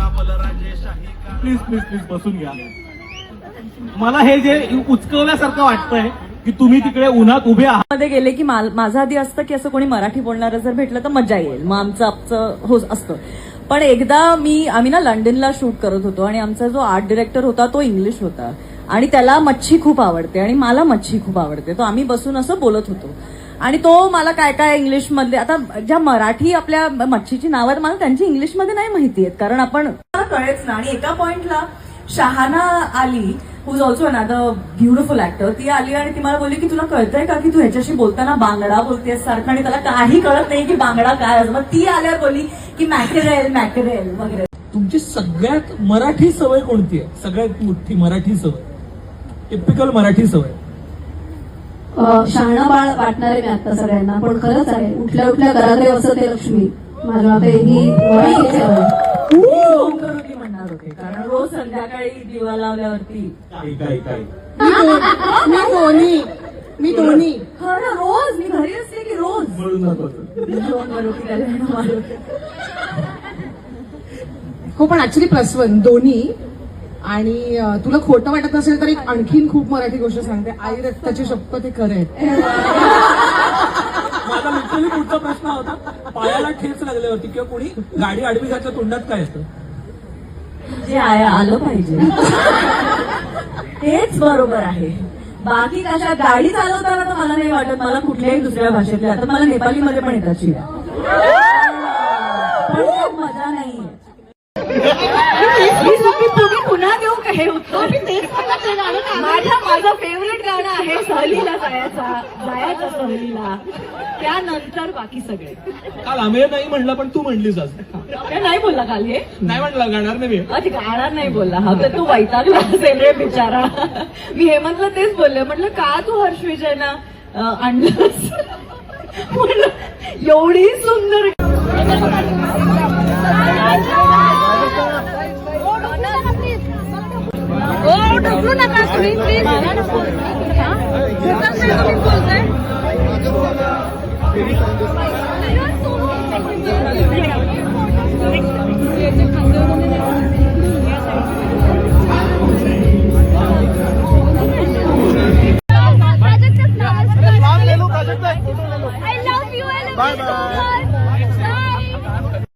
Please please please बसून घ्या. मला हे जे उचकवल्यासारखं वाटतंय की तुम्ही तिकडे उन्हात उभे आहात. मध्ये गेले की माझं आधी असतं की असं कोणी मराठी बोलणारं जर भेटलं तर मजा येईल, मग आमचं हो असतं. पण एकदा आम्ही ना लंडनला शूट करत होतो आणि आमचा जो आर्ट डिरेक्टर होता तो इंग्लिश होता आणि त्याला मच्छी खूप आवडते आणि मला मच्छी खूप आवडते. तो आम्ही बसून असं बोलत होतो आणि तो मला काय काय इंग्लिश मधले, आता ज्या मराठी आपल्या मच्छीची नावं आहेत मला त्यांची इंग्लिशमध्ये नाही माहिती आहेत कारण आपण कळेच ना. आणि एका पॉइंटला शहाना आली, who is also another beautiful actor, ती आली आणि ती मला बोलली की तुला कळतंय का की तू ह्याच्याशी बोलताना बांगडा बोलतेस सारखं आणि त्याला काही कळत नाही की बांगडा काय असं. मग ती आल्यावर बोलली की मॅकेरेल मॅकेरेल वगैरे. तुमची सगळ्यात मराठी सवय कोणती आहे? सगळ्यात मोठी मराठी सवय, टिपिकल मराठी सवय. शहाणा बाळ वाटणारे मी आता सगळ्यांना, पण खरंच आहे उठल्या उठल्या घराकडे वसते लक्ष्मी. माझ्या मते ही मराठी सवय म्हणणार होते कारण रोज संध्याकाळी दिवा लावल्यावरती मी दोन्ही हा ना, रोज मी घरी असते की रोज हो. पण ऍक्च्युली +1 दोन्ही. आणि तुला खोटं वाटत नसेल तर एक आणखीन खूप मराठी गोष्ट सांगते. आई रक्ताची शपथ हे खरं आहे. माझा लिटरली पुढचा प्रश्न होता, पायाला ठेच लागल्यावरती किंवा कोणी गाडी आडवी घातल्या तोंडात काय असतं? जे आलं पाहिजे तेच बरोबर आहे. बाकी कशा गाडी चालवताना तर मला नाही वाटत मला कुठल्याही दुसऱ्या भाषेतल्या, आता मला नेपाळीमध्ये पण येतात शिव्या, पण मजा नाहीये. पुन्हा देऊ का हे उत्तर? माझं फेवरेट गाणं आहे सहलीला जायचं सहलीला, त्यानंतर बाकी सगळे. काल आम्ही नाही म्हणलं पण तू म्हणलीस आज. ते नाही बोलला काल, हे नाही म्हणलं, गाणार नाही मी. गाणार नाही बोलला. हा तर तू वैतागला असेल रे बिचारा. मी हेमंतला तेच बोलले, म्हटलं का तू हर्ष विजयना आणलंस? एवढी सुंदर ढकलू नका तुम्ही प्लीज.